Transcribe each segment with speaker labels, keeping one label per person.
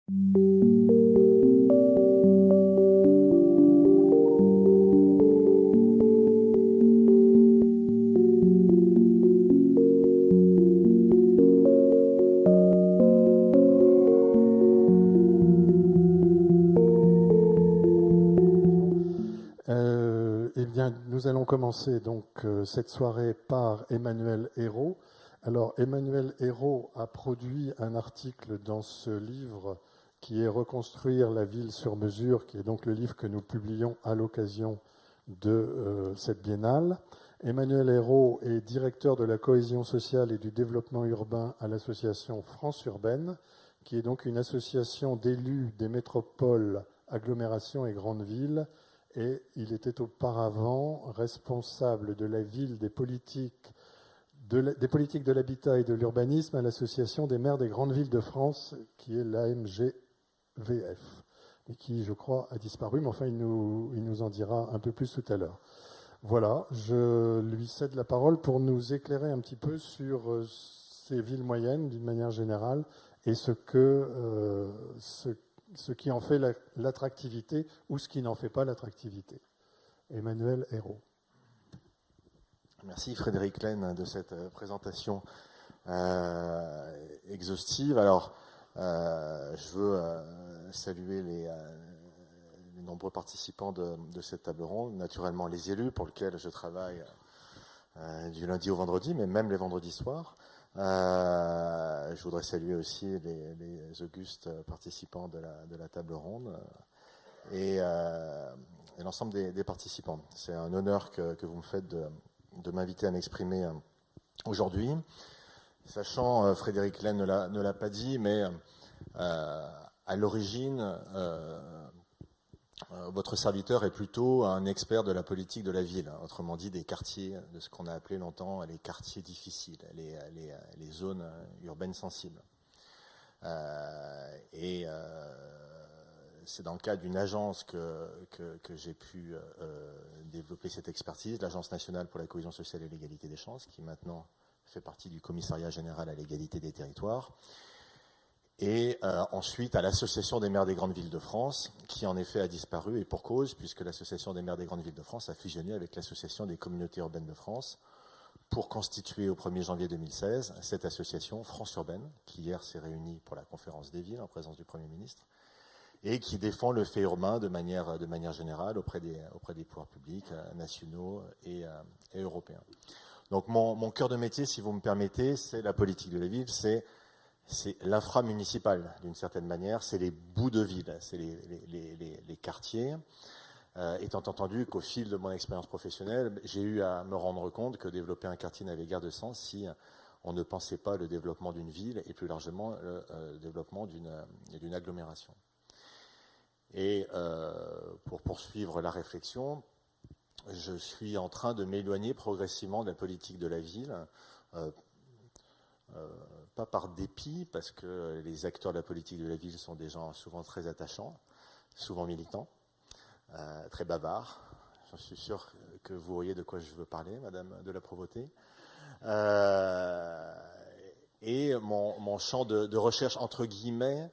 Speaker 1: Eh bien, nous allons commencer donc cette soirée par Emmanuel Hérault. Alors, Emmanuel Hérault a produit un article dans ce livre qui est Reconstruire la ville sur mesure, qui est donc le livre que nous publions à l'occasion de cette biennale. Emmanuel Hérault est directeur de la cohésion sociale et du développement urbain à l'association France Urbaine, qui est donc une association d'élus des métropoles, agglomérations et grandes villes. Et il était auparavant responsable de la ville des politiques de l'habitat et de l'urbanisme à l'Association des maires des grandes villes de France, qui est l'AMGVF, et qui, je crois, a disparu, mais enfin, il nous en dira un peu plus tout à l'heure. Voilà, je lui cède la parole pour nous éclairer un petit peu sur ces villes moyennes, d'une manière générale, et ce qui en fait l'attractivité ou ce qui n'en fait pas l'attractivité. Emmanuel Hérault.
Speaker 2: Merci Frédéric Lehn de cette présentation exhaustive. Alors, je veux saluer les nombreux participants de cette table ronde, naturellement les élus pour lesquels je travaille du lundi au vendredi, mais même les vendredis soirs. Je voudrais saluer aussi les augustes participants de la table ronde et l'ensemble des participants. C'est un honneur que vous me faites de m'inviter à m'exprimer aujourd'hui. Sachant, Frédéric Lehn ne l'a pas dit, mais à l'origine, votre serviteur est plutôt un expert de la politique de la ville, autrement dit des quartiers, de ce qu'on a appelé longtemps les quartiers difficiles, les zones urbaines sensibles. C'est dans le cadre d'une agence que j'ai pu développer cette expertise, l'Agence nationale pour la cohésion sociale et l'égalité des chances, qui maintenant fait partie du Commissariat général à l'égalité des territoires. Et ensuite à l'Association des maires des grandes villes de France, qui en effet a disparu, et pour cause, puisque l'Association des maires des grandes villes de France a fusionné avec l'Association des communautés urbaines de France pour constituer au 1er janvier 2016 cette association France Urbaine, qui hier s'est réunie pour la conférence des villes en présence du Premier ministre, et qui défend le fait urbain de manière générale auprès des pouvoirs publics nationaux et européens. Donc mon cœur de métier, si vous me permettez, c'est la politique de la ville, c'est l'inframunicipal, d'une certaine manière, c'est les bouts de ville, c'est les quartiers, étant entendu qu'au fil de mon expérience professionnelle, j'ai eu à me rendre compte que développer un quartier n'avait guère de sens si on ne pensait pas le développement d'une ville et plus largement le développement d'une agglomération. Et pour poursuivre la réflexion, je suis en train de m'éloigner progressivement de la politique de la ville, pas par dépit, parce que les acteurs de la politique de la ville sont des gens souvent très attachants, souvent militants, très bavards. J'en suis sûr que vous voyez de quoi je veux parler, Madame de la Provôté. Et mon champ de recherche, entre guillemets,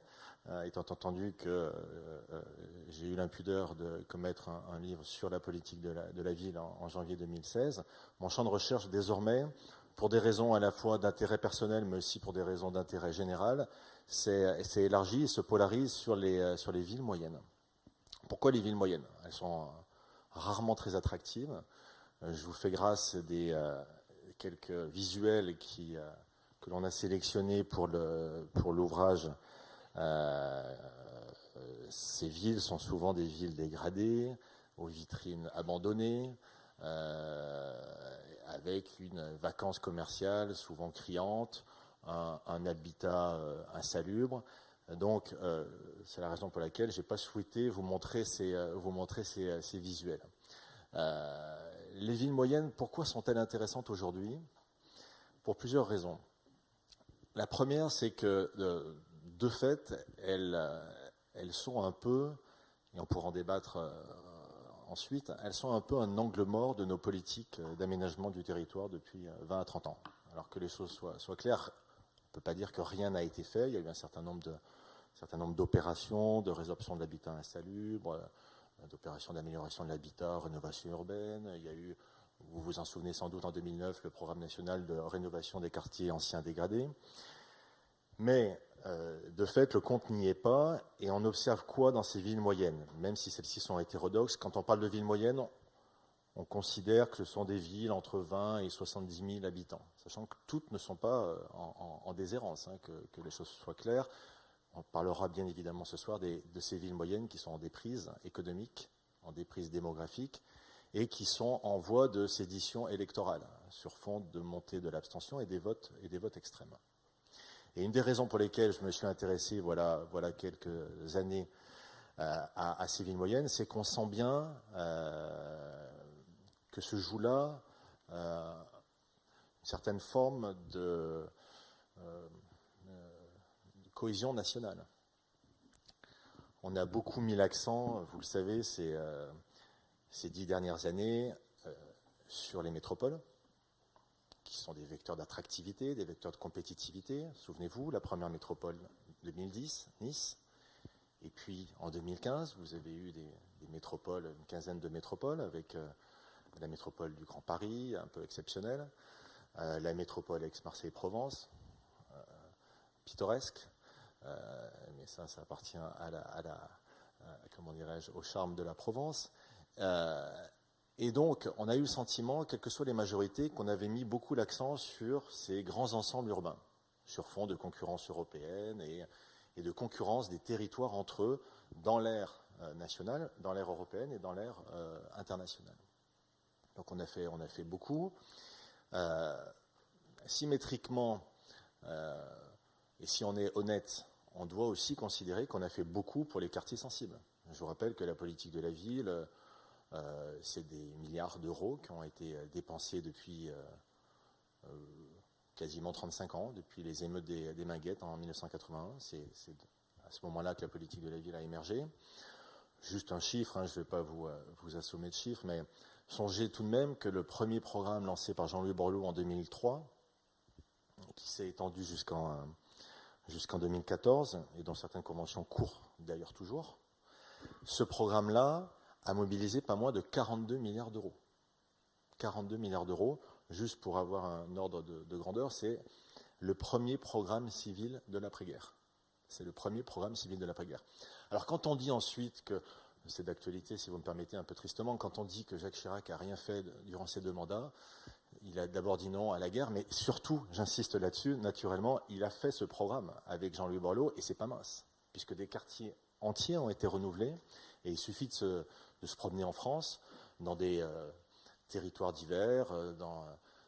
Speaker 2: étant entendu que j'ai eu l'impudeur de commettre un livre sur la politique de la ville en janvier 2016, mon champ de recherche désormais, pour des raisons à la fois d'intérêt personnel, mais aussi pour des raisons d'intérêt général, s'est élargi et se polarise sur les villes moyennes. Pourquoi les villes moyennes? Elles sont rarement très attractives. Je vous fais grâce des quelques visuels que l'on a sélectionnés pour l'ouvrage. Ces villes sont souvent des villes dégradées, aux vitrines abandonnées, avec une vacance commerciale souvent criante, un habitat insalubre. Donc, c'est la raison pour laquelle je n'ai pas souhaité vous montrer ces visuels. Les villes moyennes, pourquoi sont-elles intéressantes aujourd'hui? Pour plusieurs raisons. La première, c'est que, de fait, elles sont un peu, et on pourra en débattre ensuite, elles sont un peu un angle mort de nos politiques d'aménagement du territoire depuis 20 à 30 ans. Alors que les choses soient claires, on ne peut pas dire que rien n'a été fait. Il y a eu un certain nombre certain nombre d'opérations de résorption de l'habitat insalubre, d'opérations d'amélioration de l'habitat, rénovation urbaine. Il y a eu, vous vous en souvenez sans doute, en 2009, le programme national de rénovation des quartiers anciens dégradés. Mais de fait, le compte n'y est pas, et on observe quoi dans ces villes moyennes? Même si celles-ci sont hétérodoxes, quand on parle de villes moyennes, on considère que ce sont des villes entre 20 et 70 000 habitants, sachant que toutes ne sont pas en déshérence, hein, que les choses soient claires. On parlera bien évidemment ce soir de ces villes moyennes qui sont en déprise économique, en déprise démographique, et qui sont en voie de sédition électorale, sur fond de montée de l'abstention et des votes extrêmes. Et une des raisons pour lesquelles je me suis intéressé, voilà quelques années, à ces villes moyennes, c'est qu'on sent bien que se joue là une certaine forme de cohésion nationale. On a beaucoup mis l'accent, vous le savez, ces 10 dernières années, sur les métropoles, qui sont des vecteurs d'attractivité, des vecteurs de compétitivité. Souvenez-vous, la première métropole 2010, Nice, et puis en 2015, vous avez eu des métropoles, une quinzaine de métropoles, avec la métropole du Grand Paris, un peu exceptionnelle, la métropole Aix-Marseille-Provence, pittoresque, mais ça appartient comment dirais-je, au charme de la Provence. Et donc, on a eu le sentiment, quelles que soient les majorités, qu'on avait mis beaucoup l'accent sur ces grands ensembles urbains, sur fond de concurrence européenne et de concurrence des territoires entre eux dans l'ère nationale, dans l'ère européenne et dans l'ère internationale. Donc on a fait beaucoup. Symétriquement, et si on est honnête, on doit aussi considérer qu'on a fait beaucoup pour les quartiers sensibles. Je vous rappelle que la politique de la ville, c'est des milliards d'euros qui ont été dépensés depuis quasiment 35 ans, depuis les émeutes des Minguettes en 1981. C'est à ce moment-là que la politique de la ville a émergé. Juste un chiffre, hein, je ne vais pas vous assommer de chiffres, mais songez tout de même que le premier programme lancé par Jean-Louis Borloo en 2003, qui s'est étendu jusqu'en 2014, et dont certaines conventions courent d'ailleurs toujours, ce programme-là a mobilisé pas moins de 42 milliards d'euros. 42 milliards d'euros, juste pour avoir un ordre de grandeur, c'est le premier programme civil de l'après-guerre. C'est le premier programme civil de l'après-guerre. Alors quand on dit ensuite que, c'est d'actualité si vous me permettez un peu tristement, quand on dit que Jacques Chirac n'a rien fait durant ses 2 mandats, il a d'abord dit non à la guerre, mais surtout, j'insiste là-dessus, naturellement, il a fait ce programme avec Jean-Louis Borloo, et c'est pas mince, puisque des quartiers entiers ont été renouvelés, et il suffit de se promener en France, dans des territoires divers, dans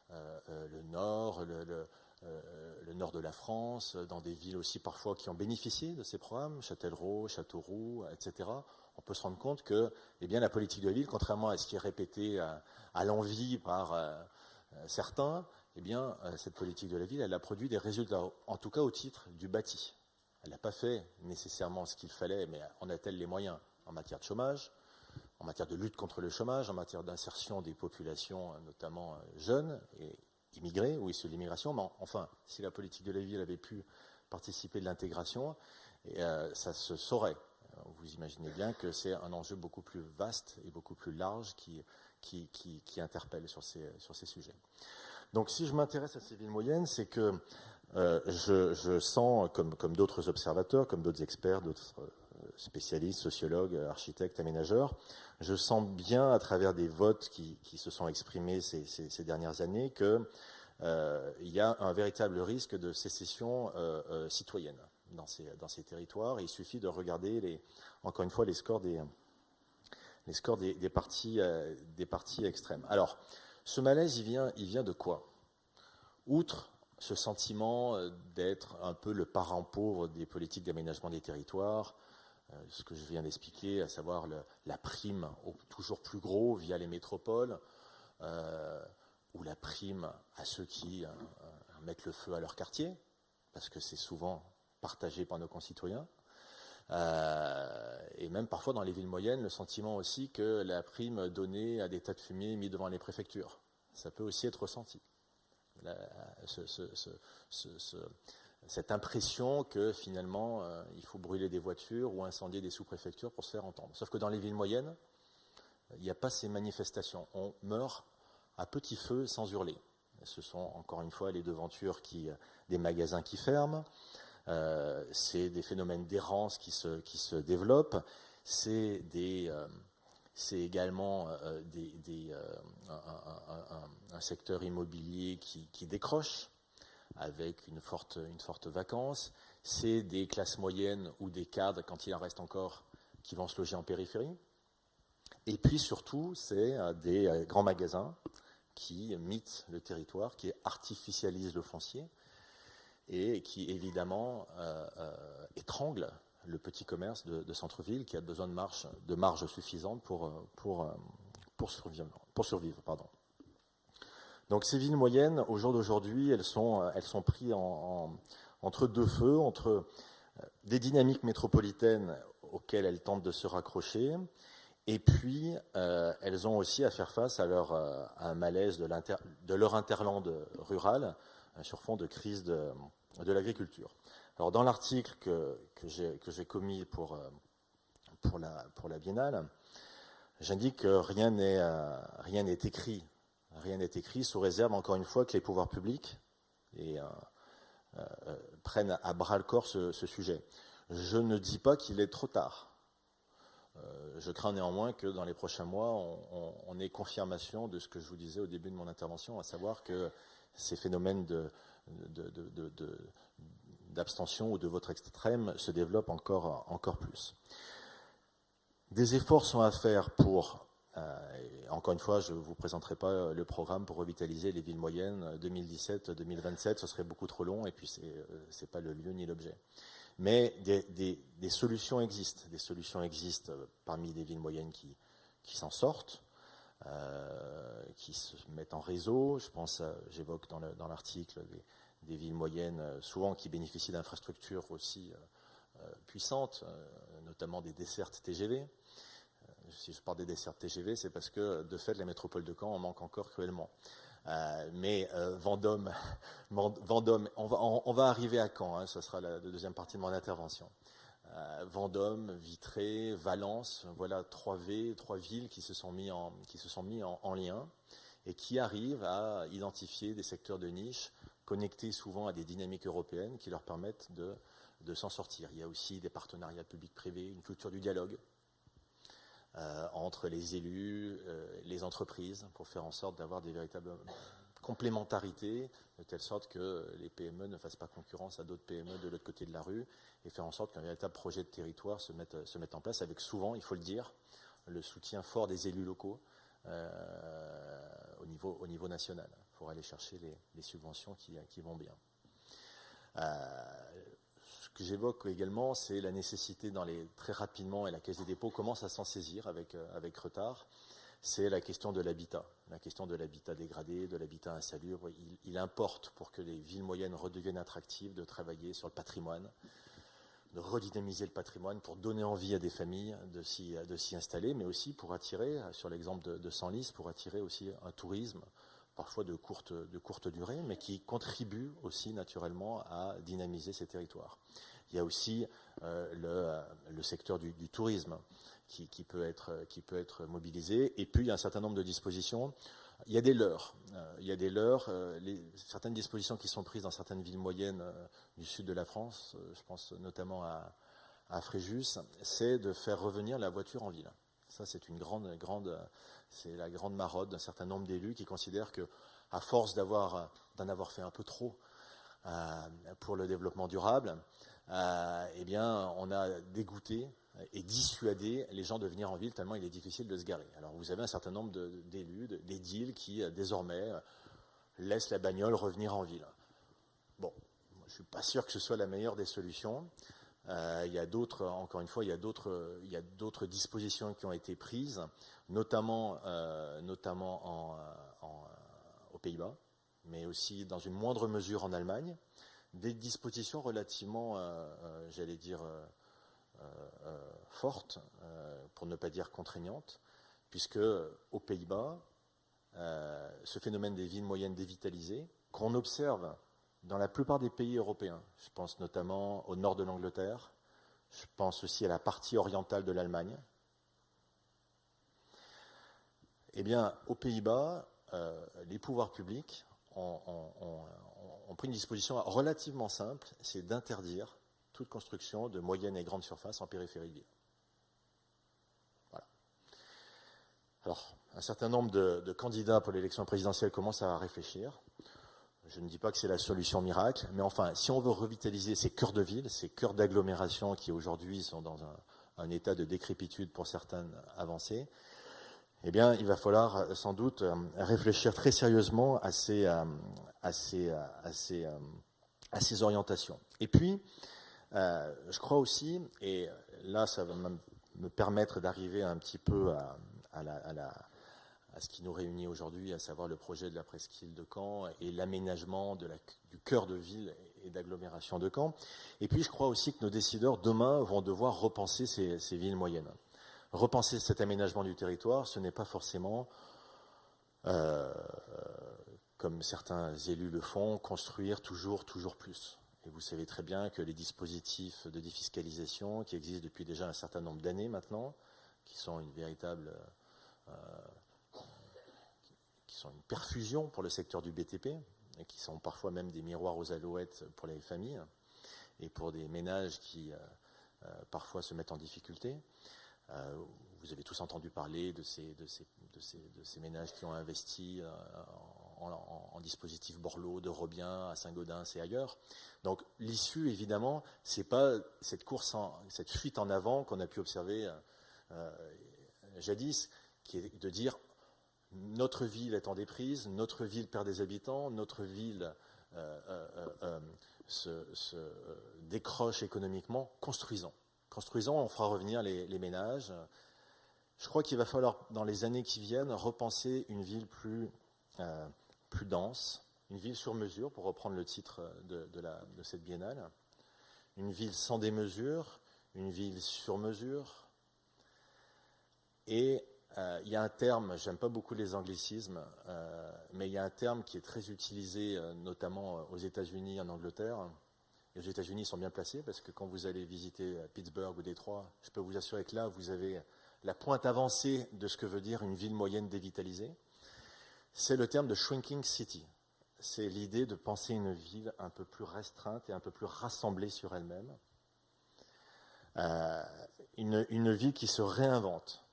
Speaker 2: le nord, le nord de la France, dans des villes aussi parfois qui ont bénéficié de ces programmes, Châtellerault, Châteauroux, etc. On peut se rendre compte que la politique de la ville, contrairement à ce qui est répété à l'envi par certains, cette politique de la ville, elle a produit des résultats, en tout cas au titre du bâti. Elle n'a pas fait nécessairement ce qu'il fallait, mais en a-t-elle les moyens en matière de chômage, en matière de lutte contre le chômage, en matière d'insertion des populations, notamment jeunes et immigrés ou issus de l'immigration. Mais enfin, si la politique de la ville avait pu participer de l'intégration, ça se saurait. Vous imaginez bien que c'est un enjeu beaucoup plus vaste et beaucoup plus large qui interpelle sur ces sujets. Donc si je m'intéresse à ces villes moyennes, c'est que je sens, comme d'autres observateurs, comme d'autres experts, d'autres spécialistes, sociologues, architectes, aménageurs, je sens bien à travers des votes qui se sont exprimés ces dernières années qu'il y a un véritable risque de sécession citoyenne dans ces territoires. Et il suffit de regarder, encore une fois, les scores des partis extrêmes. Alors, ce malaise, il vient de quoi? Outre ce sentiment d'être un peu le parent pauvre des politiques d'aménagement des territoires, ce que je viens d'expliquer, à savoir la prime au toujours plus gros via les métropoles, ou la prime à ceux qui mettent le feu à leur quartier, parce que c'est souvent partagé par nos concitoyens, et même parfois dans les villes moyennes, le sentiment aussi que la prime donnée à des tas de fumier mis devant les préfectures, ça peut aussi être ressenti. cette impression que finalement il faut brûler des voitures ou incendier des sous-préfectures pour se faire entendre. Sauf que dans les villes moyennes, il n'y a pas ces manifestations. On meurt à petit feu sans hurler. Ce sont encore une fois les devantures des magasins qui ferment, c'est des phénomènes d'errance qui se développent, c'est également un secteur immobilier qui décroche avec une forte vacance, c'est des classes moyennes ou des cadres, quand il en reste encore, qui vont se loger en périphérie. Et puis surtout, c'est des grands magasins qui mitent le territoire, qui artificialisent le foncier et qui évidemment étranglent le petit commerce de centre-ville qui a besoin de marge suffisante pour survivre. Donc ces villes moyennes, au jour d'aujourd'hui, elles sont prises entre deux feux, entre des dynamiques métropolitaines auxquelles elles tentent de se raccrocher, et puis elles ont aussi à faire face à un malaise de leur interland rural sur fond de crise de l'agriculture. Alors dans l'article que j'ai commis pour la Biennale, j'indique que rien n'est écrit. Rien n'est écrit, sous réserve, encore une fois, que les pouvoirs publics prennent à bras-le-corps ce sujet. Je ne dis pas qu'il est trop tard. Je crains néanmoins que dans les prochains mois, on ait confirmation de ce que je vous disais au début de mon intervention, à savoir que ces phénomènes d'abstention ou de vote extrême se développent encore plus. Des efforts sont à faire pour... encore une fois, je ne vous présenterai pas le programme pour revitaliser les villes moyennes 2017-2027, ce serait beaucoup trop long et puis ce n'est pas le lieu ni l'objet. Mais des solutions existent. Des solutions existent parmi les villes moyennes qui s'en sortent, qui se mettent en réseau. J'évoque dans l'article des villes moyennes, souvent qui bénéficient d'infrastructures aussi puissantes, notamment des dessertes TGV. Si je parle des dessertes TGV, c'est parce que, de fait, la métropole de Caen en manque encore cruellement. Mais Vendôme, on va arriver à Caen, ce sera la deuxième partie de mon intervention. Vendôme, Vitré, Valence, voilà trois villes qui se sont mis en lien et qui arrivent à identifier des secteurs de niche connectés souvent à des dynamiques européennes qui leur permettent de s'en sortir. Il y a aussi des partenariats publics-privés, une culture du dialogue entre les élus, les entreprises, pour faire en sorte d'avoir des véritables complémentarités, de telle sorte que les PME ne fassent pas concurrence à d'autres PME de l'autre côté de la rue, et faire en sorte qu'un véritable projet de territoire se mette en place, avec souvent, il faut le dire, le soutien fort des élus locaux au niveau national, pour aller chercher les subventions qui vont bien. Ce que j'évoque également, c'est la nécessité très rapidement, et la Caisse des dépôts commence à s'en saisir avec retard, c'est la question de l'habitat dégradé, de l'habitat insalubre. Il importe, pour que les villes moyennes redeviennent attractives, de travailler sur le patrimoine, de redynamiser le patrimoine pour donner envie à des familles de s'y installer, mais aussi pour attirer, sur l'exemple de Senlis, pour attirer aussi un tourisme parfois de courte durée, mais qui contribue aussi naturellement à dynamiser ces territoires. Il y a aussi le secteur du tourisme qui peut être mobilisé, et puis il y a un certain nombre de dispositions. Il y a des leurres. Certaines dispositions qui sont prises dans certaines villes moyennes du sud de la France, je pense notamment à Fréjus, c'est de faire revenir la voiture en ville. Ça, c'est c'est la grande maraude d'un certain nombre d'élus qui considèrent que, à force d'en avoir fait un peu trop pour le développement durable, eh bien, on a dégoûté et dissuadé les gens de venir en ville tellement il est difficile de se garer. Alors, vous avez un certain nombre d'élus, d'édiles qui, désormais, laissent la bagnole revenir en ville. Bon, je ne suis pas sûr que ce soit la meilleure des solutions. Il y a encore une fois, il y a d'autres dispositions qui ont été prises, notamment aux Pays-Bas, mais aussi dans une moindre mesure en Allemagne, des dispositions relativement, j'allais dire, fortes, pour ne pas dire contraignantes, puisque aux Pays-Bas, ce phénomène des villes moyennes dévitalisées, qu'on observe dans la plupart des pays européens. Je pense notamment au nord de l'Angleterre, je pense aussi à la partie orientale de l'Allemagne. Eh bien, aux Pays-Bas, les pouvoirs publics ont pris une disposition relativement simple, c'est d'interdire toute construction de moyenne et grande surface en périphérie de ville. Voilà. Alors, un certain nombre de candidats pour l'élection présidentielle commencent à réfléchir. Je ne dis pas que c'est la solution miracle, mais enfin, si on veut revitaliser ces cœurs de ville, ces cœurs d'agglomération qui aujourd'hui sont dans un état de décrépitude pour certaines avancées, eh bien, il va falloir sans doute réfléchir très sérieusement à ces orientations. Et puis, je crois aussi, et là, ça va me permettre d'arriver un petit peu à ce qui nous réunit aujourd'hui, à savoir le projet de la presqu'île de Caen et l'aménagement du cœur de ville et d'agglomération de Caen. Et puis, je crois aussi que nos décideurs, demain, vont devoir repenser ces villes moyennes. Repenser cet aménagement du territoire, ce n'est pas forcément, comme certains élus le font, construire toujours plus. Et vous savez très bien que les dispositifs de défiscalisation qui existent depuis déjà un certain nombre d'années maintenant, qui sont une véritable qui sont une perfusion pour le secteur du BTP, et qui sont parfois même des miroirs aux alouettes pour les familles et pour des ménages qui parfois se mettent en difficulté. Vous avez tous entendu parler de ces ménages qui ont investi en dispositifs Borloo, de Robien, à Saint-Gaudens et ailleurs. Donc l'issue, évidemment, c'est pas cette cette fuite en avant qu'on a pu observer jadis, qui est de dire notre ville est en déprise, notre ville perd des habitants, notre ville se décroche économiquement. Construisons, on fera revenir les ménages. Je crois qu'il va falloir, dans les années qui viennent, repenser une ville plus dense, une ville sur mesure, pour reprendre le titre de cette biennale, une ville sans démesure, une ville sur mesure. Et il y a un terme, j'aime pas beaucoup les anglicismes, mais il y a un terme qui est très utilisé, notamment aux États-Unis, en Angleterre. Et aux États-Unis, ils sont bien placés, parce que quand vous allez visiter Pittsburgh ou Détroit, je peux vous assurer que là, vous avez la pointe avancée de ce que veut dire une ville moyenne dévitalisée. C'est le terme de shrinking city. C'est l'idée de penser une ville un peu plus restreinte et un peu plus rassemblée sur elle-même. Une ville qui se réinvente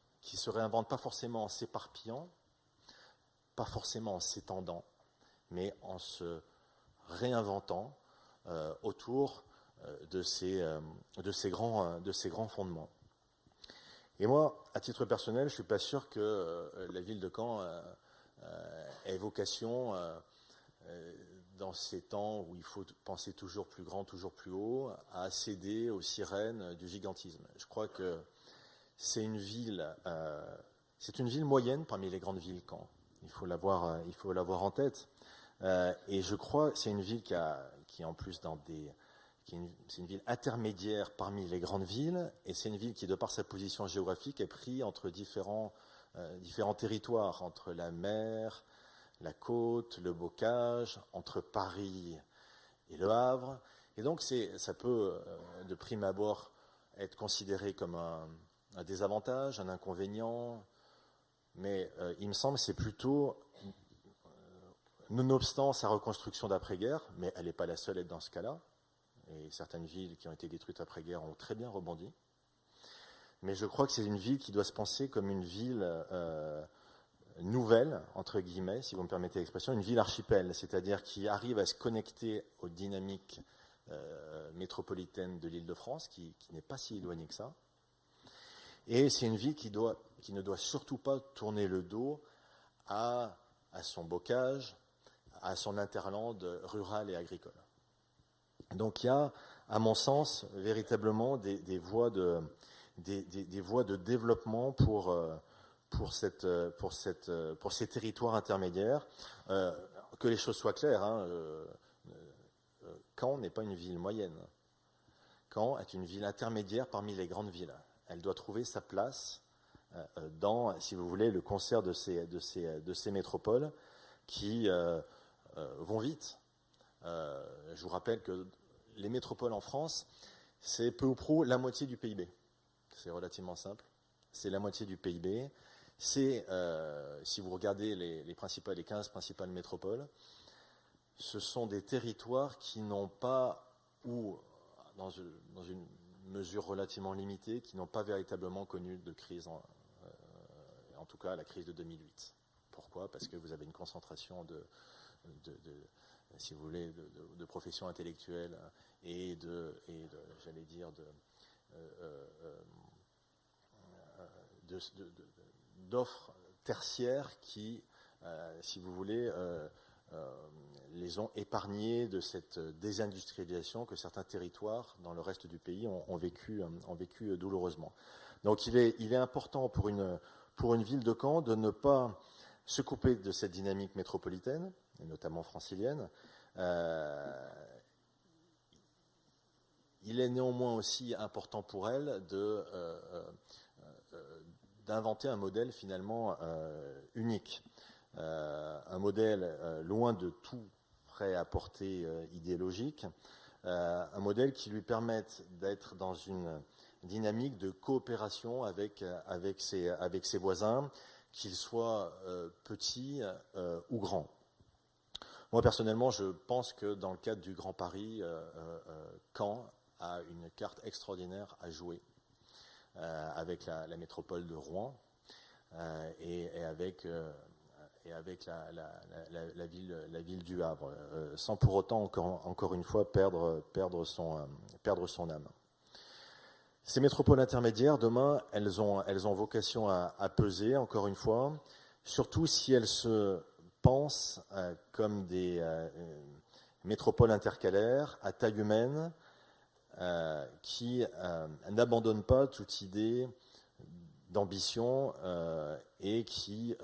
Speaker 2: pas forcément en s'éparpillant, pas forcément en s'étendant, mais en se réinventant autour de ces grands fondements. Et moi, à titre personnel, je ne suis pas sûr que la ville de Caen ait vocation, dans ces temps où il faut penser toujours plus grand, toujours plus haut, à céder aux sirènes du gigantisme. Je crois que c'est une ville moyenne parmi les grandes villes Caen. Il faut l'avoir en tête. Et je crois que c'est une ville qui est en plus c'est une ville intermédiaire parmi les grandes villes, et c'est une ville qui, de par sa position géographique, est prise entre différents territoires, entre la mer, la côte, le bocage, entre Paris et Le Havre. Et donc ça peut, de prime abord, être considéré comme un désavantage, un inconvénient, mais il me semble que c'est plutôt, nonobstant sa reconstruction d'après-guerre, mais elle n'est pas la seule à être dans ce cas-là, et certaines villes qui ont été détruites après-guerre ont très bien rebondi, mais je crois que c'est une ville qui doit se penser comme une ville nouvelle, entre guillemets, si vous me permettez l'expression, une ville archipel, c'est-à-dire qui arrive à se connecter aux dynamiques métropolitaines de l'Île-de-France, qui n'est pas si éloignée que ça. Et c'est une ville qui ne doit surtout pas tourner le dos à son bocage, à son interland rural et agricole. Donc il y a, à mon sens, véritablement des voies de développement pour ces territoires intermédiaires. Que les choses soient claires, Caen n'est pas une ville moyenne. Caen est une ville intermédiaire parmi les grandes villes. Elle doit trouver sa place dans, si vous voulez, le concert de ces métropoles qui vont vite. Je vous rappelle que les métropoles en France, c'est peu ou prou la moitié du PIB. C'est relativement simple. C'est la moitié du PIB. C'est, si vous regardez les 15 principales métropoles, ce sont des territoires qui n'ont pas, ou dans une mesure relativement limitée, qui n'ont pas véritablement connu de crise, en tout cas la crise de 2008. Pourquoi ? Parce que vous avez une concentration si vous voulez, de professions intellectuelles et j'allais dire, d'offres tertiaires qui, si vous voulez, les ont épargnés de cette désindustrialisation que certains territoires dans le reste du pays ont vécu douloureusement. Donc il est important pour une ville de Caen de ne pas se couper de cette dynamique métropolitaine, et notamment francilienne. Il est néanmoins aussi important pour elle d'inventer un modèle finalement unique. Un modèle loin de tout prêt à portée idéologique, un modèle qui lui permette d'être dans une dynamique de coopération avec ses voisins, qu'ils soient petits ou grands. Moi, personnellement, je pense que dans le cadre du Grand Paris, Caen a une carte extraordinaire à jouer avec la métropole de Rouen et avec la ville du Havre, sans pour autant, encore une fois, perdre son âme. Ces métropoles intermédiaires, demain, elles ont vocation à peser, encore une fois, surtout si elles se pensent comme des métropoles intercalaires à taille humaine qui n'abandonnent pas toute idée d'ambition et qui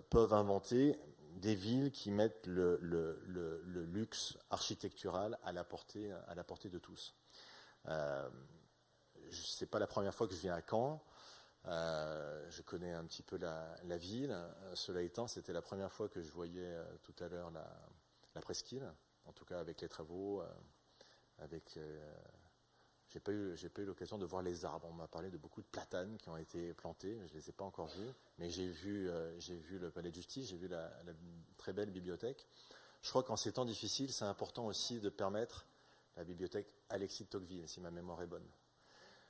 Speaker 2: peuvent inventer des villes qui mettent le luxe architectural à la portée de tous. Ce n'est pas la première fois que je viens à Caen. Je connais un petit peu la ville. Cela étant, c'était la première fois que je voyais tout à l'heure la presqu'île, en tout cas avec les travaux. J'ai pas eu l'occasion de voir les arbres. On m'a parlé de beaucoup de platanes qui ont été plantés. Je ne les ai pas encore vus, mais j'ai vu le palais de justice, j'ai vu la très belle bibliothèque. Je crois qu'en ces temps difficiles, c'est important aussi de permettre la bibliothèque Alexis de Tocqueville, si ma mémoire est bonne.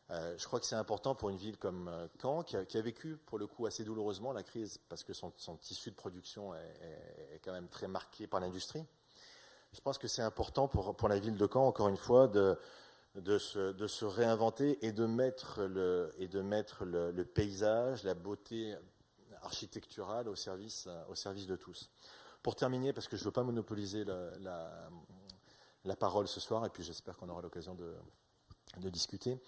Speaker 2: Je crois que c'est important pour une ville comme Caen, qui a vécu pour le coup assez douloureusement la crise, parce que son tissu de production est quand même très marqué par l'industrie. Je pense que c'est important pour la ville de Caen, encore une fois, de se réinventer et de mettre le paysage, la beauté architecturale au service de tous. Pour terminer, parce que je ne veux pas monopoliser la parole ce soir, et puis j'espère qu'on aura l'occasion de discuter.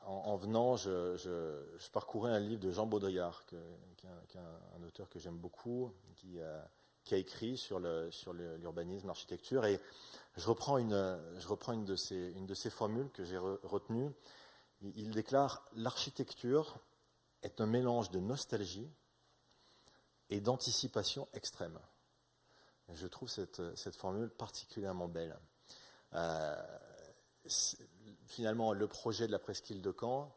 Speaker 2: En venant, je parcourais un livre de Jean Baudrillard, qui est un auteur que j'aime beaucoup, qui a écrit sur l'urbanisme, l'architecture, et je reprends une de ces formules que j'ai retenues. Il déclare « L'architecture est un mélange de nostalgie et d'anticipation extrême ». Je trouve cette formule particulièrement belle. Finalement, le projet de la presqu'île de Caen,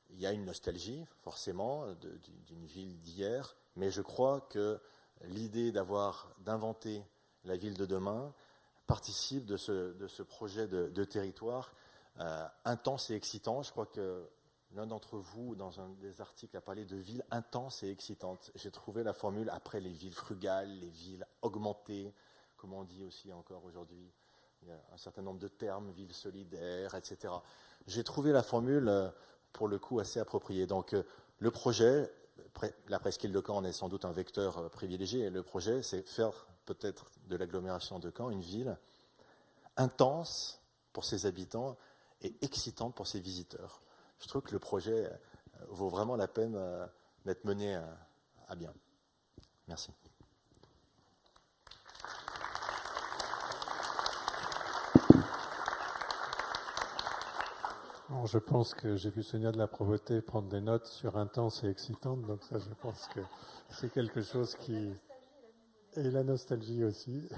Speaker 2: il y a une nostalgie, forcément, d'une ville d'hier, mais je crois que l'idée d'inventer la ville de demain participe de ce projet de territoire intense et excitant. Je crois que l'un d'entre vous, dans un des articles, a parlé de villes intenses et excitantes. J'ai trouvé la formule après les villes frugales, les villes augmentées, comme on dit aussi encore aujourd'hui. Il y a un certain nombre de termes, villes solidaires, etc. J'ai trouvé la formule, pour le coup, assez appropriée. Donc, le projet, la presqu'île de Caen en est sans doute un vecteur privilégié, et le projet, c'est faire peut-être de l'agglomération de Caen une ville intense pour ses habitants et excitante pour ses visiteurs. Je trouve que le projet vaut vraiment la peine d'être mené à bien. Merci.
Speaker 1: Alors, je pense que j'ai vu Sonia de la Provoté prendre des notes sur intense et excitante, donc ça, je pense que c'est quelque chose qui... Et la nostalgie aussi.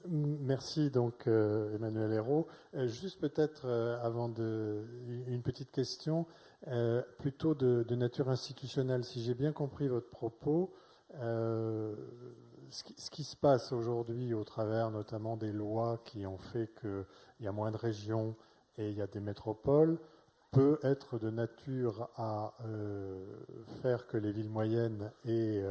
Speaker 1: Merci donc Emmanuel Hérault. Juste peut-être une petite question, plutôt de nature institutionnelle. Si j'ai bien compris votre propos, ce qui se passe aujourd'hui au travers notamment des lois qui ont fait qu'il y a moins de régions et il y a des métropoles peut être de nature à faire que les villes moyennes aient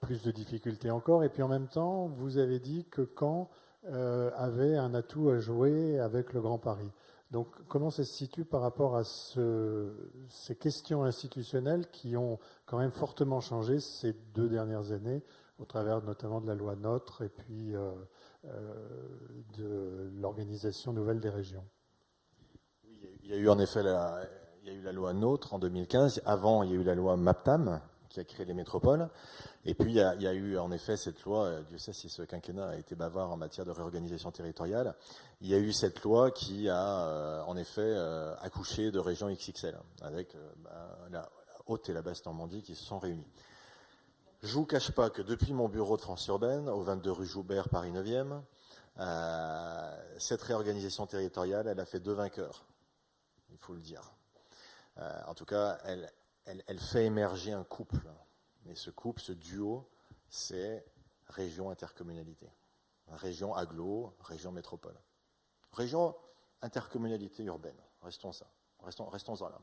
Speaker 1: plus de difficultés encore. Et puis en même temps, vous avez dit que Caen avait un atout à jouer avec le Grand Paris. Donc comment ça se situe par rapport à ces questions institutionnelles qui ont quand même fortement changé ces 2 dernières années, au travers notamment de la loi NOTRe et puis de l'organisation nouvelle des régions?
Speaker 2: Oui, il y a eu en effet la loi NOTRe en 2015. Avant, il y a eu la loi MAPTAM qui a créé les métropoles. Et puis, il y a eu en effet cette loi, Dieu sait si ce quinquennat a été bavard en matière de réorganisation territoriale, il y a eu cette loi qui a en effet accouché de régions XXL, avec la Haute et la Basse Normandie qui se sont réunies. Je ne vous cache pas que depuis mon bureau de France urbaine, au 22 rue Joubert, Paris 9e, cette réorganisation territoriale, elle a fait 2 vainqueurs, il faut le dire. En tout cas, elle fait émerger un couple. Et ce couple, ce duo, c'est région-intercommunalité. Région agglo, région métropole. Région intercommunalité urbaine. Restons-en là.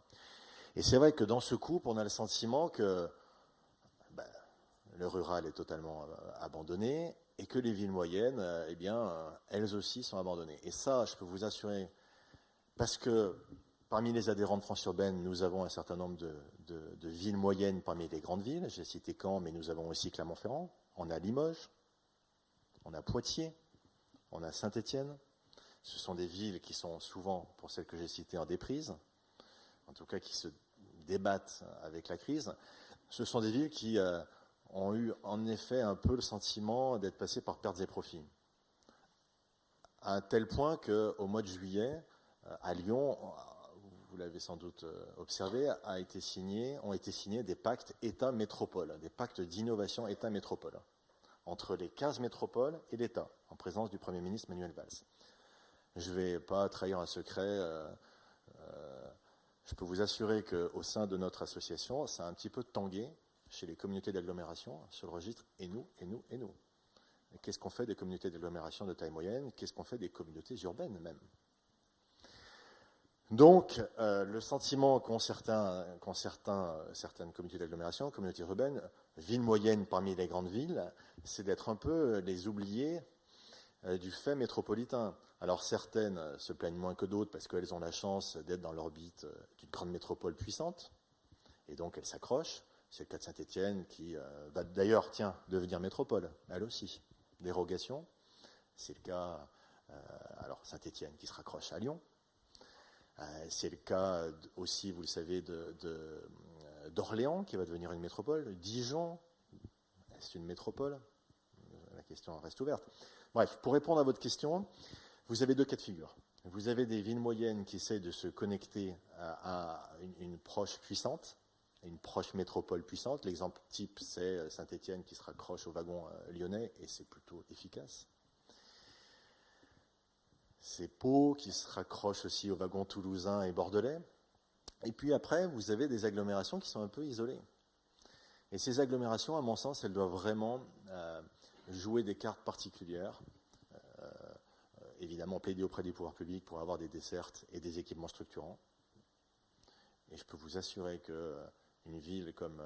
Speaker 2: Et c'est vrai que dans ce couple, on a le sentiment que le rural est totalement abandonné et que les villes moyennes, elles aussi sont abandonnées. Et ça, je peux vous assurer, parce que parmi les adhérents de France urbaine, nous avons un certain nombre de villes moyennes parmi les grandes villes. J'ai cité Caen, mais nous avons aussi Clermont-Ferrand. On a Limoges, on a Poitiers, on a Saint-Étienne. Ce sont des villes qui sont souvent, pour celles que j'ai citées, en déprise, en tout cas qui se débattent avec la crise. Ce sont des villes qui ont eu en effet un peu le sentiment d'être passées par pertes et profits. À un tel point qu'au mois de juillet, à Lyon, vous l'avez sans doute observé, ont été signés des pactes État-métropole, des pactes d'innovation État-métropole, entre les 15 métropoles et l'État, en présence du Premier ministre Manuel Valls. Je ne vais pas trahir un secret. Je peux vous assurer qu'au sein de notre association, ça a un petit peu tangué chez les communautés d'agglomération sur le registre « et nous, et nous, et nous ». Qu'est-ce qu'on fait des communautés d'agglomération de taille moyenne? Qu'est-ce qu'on fait des communautés urbaines même? Donc, le sentiment qu'ont certaines communautés d'agglomération, communautés urbaines, villes moyennes parmi les grandes villes, c'est d'être un peu les oubliés du fait métropolitain. Alors certaines se plaignent moins que d'autres parce qu'elles ont la chance d'être dans l'orbite d'une grande métropole puissante, et donc elles s'accrochent. C'est le cas de Saint-Étienne qui va d'ailleurs, devenir métropole, elle aussi. Dérogation. C'est le cas, alors Saint-Étienne qui se raccroche à Lyon. C'est le cas aussi, vous le savez, d'Orléans qui va devenir une métropole. Dijon, c'est une métropole. La question reste ouverte. Bref, pour répondre à votre question, vous avez 2 cas de figure. Vous avez des villes moyennes qui essaient de se connecter à une proche puissante, une proche métropole puissante. L'exemple type, c'est Saint-Étienne qui se raccroche au wagon lyonnais, et c'est plutôt efficace. C'est Pau qui se raccroche aussi au wagon toulousain et bordelais. Et puis après, vous avez des agglomérations qui sont un peu isolées. Et ces agglomérations, à mon sens, elles doivent vraiment jouer des cartes particulières. Évidemment, plaider auprès des pouvoirs publics pour avoir des dessertes et des équipements structurants. Et je peux vous assurer qu'une ville comme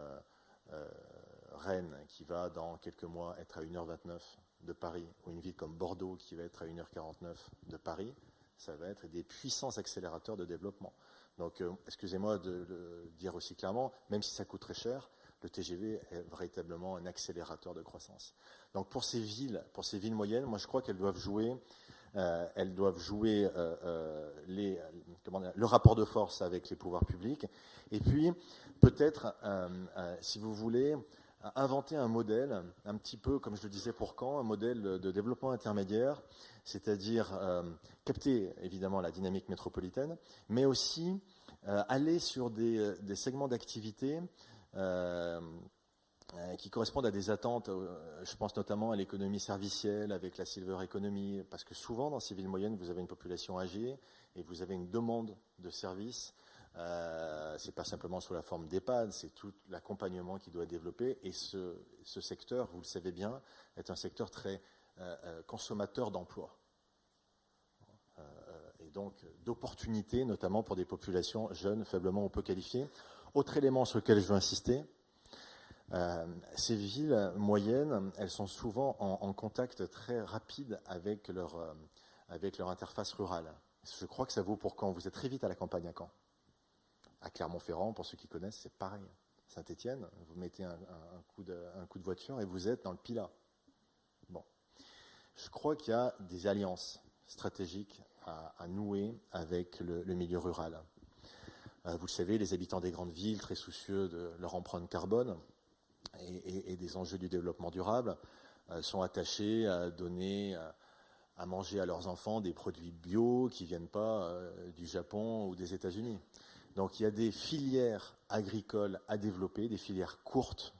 Speaker 2: Rennes, qui va dans quelques mois être à 1h29 de Paris, ou une ville comme Bordeaux qui va être à 1h49 de Paris, ça va être des puissants accélérateurs de développement. Donc, excusez-moi de le dire aussi clairement, même si ça coûte très cher, le TGV est véritablement un accélérateur de croissance. Donc, pour ces villes moyennes, moi je crois qu'elles doivent jouer, le rapport de force avec les pouvoirs publics, et puis peut-être, si vous voulez, a inventé un modèle, un petit peu comme je le disais pour Caen, un modèle de développement intermédiaire, c'est-à-dire capter évidemment la dynamique métropolitaine, mais aussi aller sur des segments d'activité qui correspondent à des attentes. Je pense notamment à l'économie servicielle avec la silver economy, parce que souvent dans ces villes moyennes, vous avez une population âgée et vous avez une demande de services. C'est pas simplement sous la forme d'EHPAD, c'est tout l'accompagnement qui doit être développé. Et ce secteur, vous le savez bien, est un secteur très consommateur d'emplois. Et donc d'opportunités, notamment pour des populations jeunes, faiblement ou peu qualifiées. Autre élément sur lequel je veux insister, ces villes moyennes, elles sont souvent en contact très rapide avec leur interface rurale. Je crois que ça vaut pour Caen. Vous êtes très vite à la campagne à Caen. À Clermont-Ferrand, pour ceux qui connaissent, c'est pareil. Saint-Étienne, vous mettez un coup de voiture et vous êtes dans le Pilat. Bon. Je crois qu'il y a des alliances stratégiques à nouer avec le milieu rural. Vous le savez, les habitants des grandes villes, très soucieux de leur empreinte carbone et des enjeux du développement durable, sont attachés à donner à manger à leurs enfants des produits bio qui ne viennent pas du Japon ou des États-Unis. Donc il y a des filières agricoles à développer, des filières courtes,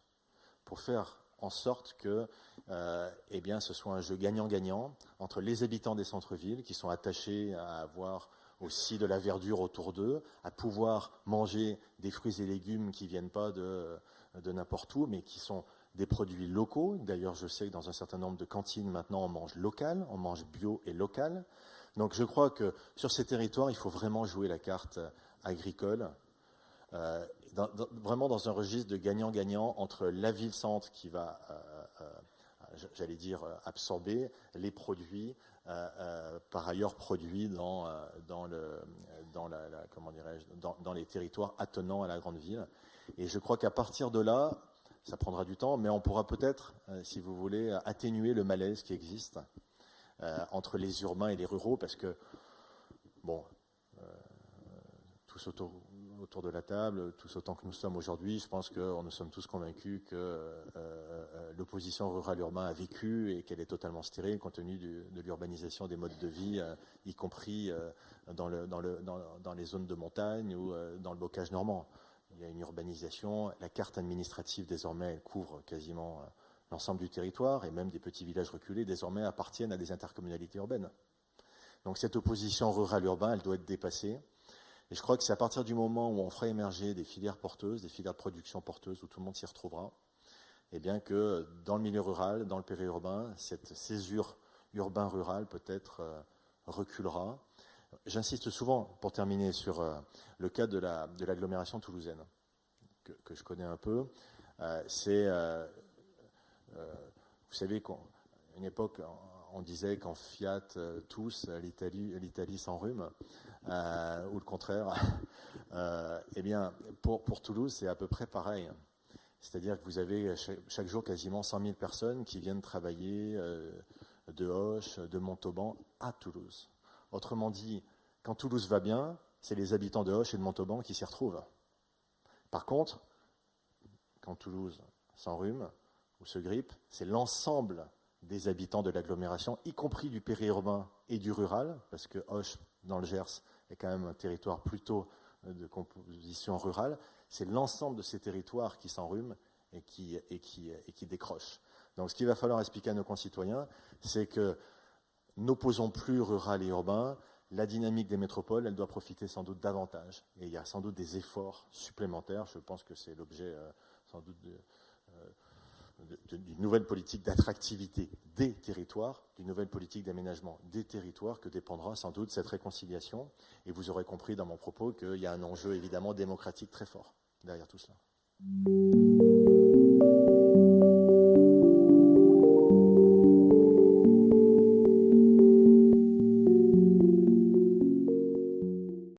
Speaker 2: pour faire en sorte que ce soit un jeu gagnant-gagnant entre les habitants des centres-villes qui sont attachés à avoir aussi de la verdure autour d'eux, à pouvoir manger des fruits et légumes qui ne viennent pas de n'importe où, mais qui sont des produits locaux. D'ailleurs, je sais que dans un certain nombre de cantines, maintenant, on mange local, on mange bio et local. Donc je crois que sur ces territoires, il faut vraiment jouer la carte agricole, vraiment dans un registre de gagnant-gagnant entre la ville-centre qui va, j'allais dire, absorber les produits, par ailleurs produits dans les territoires attenants à la grande ville. Et je crois qu'à partir de là, ça prendra du temps, mais on pourra peut-être, si vous voulez, atténuer le malaise qui existe entre les urbains et les ruraux, parce que, bon, tous autour de la table, tous autant que nous sommes aujourd'hui, je pense que nous sommes tous convaincus que l'opposition rurale-urbain a vécu et qu'elle est totalement stérile compte tenu de l'urbanisation des modes de vie, y compris dans les zones de montagne ou dans le bocage normand. Il y a une urbanisation, la carte administrative désormais, elle couvre quasiment l'ensemble du territoire, et même des petits villages reculés désormais appartiennent à des intercommunalités urbaines. Donc cette opposition rurale-urbain, elle doit être dépassée. Et je crois que c'est à partir du moment où on fera émerger des filières porteuses, des filières de production porteuses, où tout le monde s'y retrouvera, et bien que dans le milieu rural, dans le périurbain, cette césure urbain-rural peut-être reculera. J'insiste souvent, pour terminer, sur le cas de l'agglomération toulousaine, que je connais un peu. Vous savez qu'à une époque, on disait qu'en Fiat, tous, l'Italie s'enrhume, ou le contraire. Eh bien, pour Toulouse, c'est à peu près pareil. C'est-à-dire que vous avez chaque jour quasiment 100 000 personnes qui viennent travailler de Auch, de Montauban à Toulouse. Autrement dit, quand Toulouse va bien, c'est les habitants de Auch et de Montauban qui s'y retrouvent. Par contre, quand Toulouse s'enrhume ou se grippe, c'est l'ensemble des habitants de l'agglomération, y compris du périurbain et du rural, parce que Auch, dans le Gers, est quand même un territoire plutôt de composition rurale. C'est l'ensemble de ces territoires qui s'enrhument et qui décrochent. Donc ce qu'il va falloir expliquer à nos concitoyens, c'est que n'opposons plus rural et urbain. La dynamique des métropoles, elle doit profiter sans doute davantage. Et il y a sans doute des efforts supplémentaires. Je pense que c'est l'objet sans doute d'une nouvelle politique d'attractivité des territoires, d'une nouvelle politique d'aménagement des territoires que dépendra sans doute cette réconciliation. Et vous aurez compris dans mon propos qu'il y a un enjeu évidemment démocratique très fort derrière tout cela.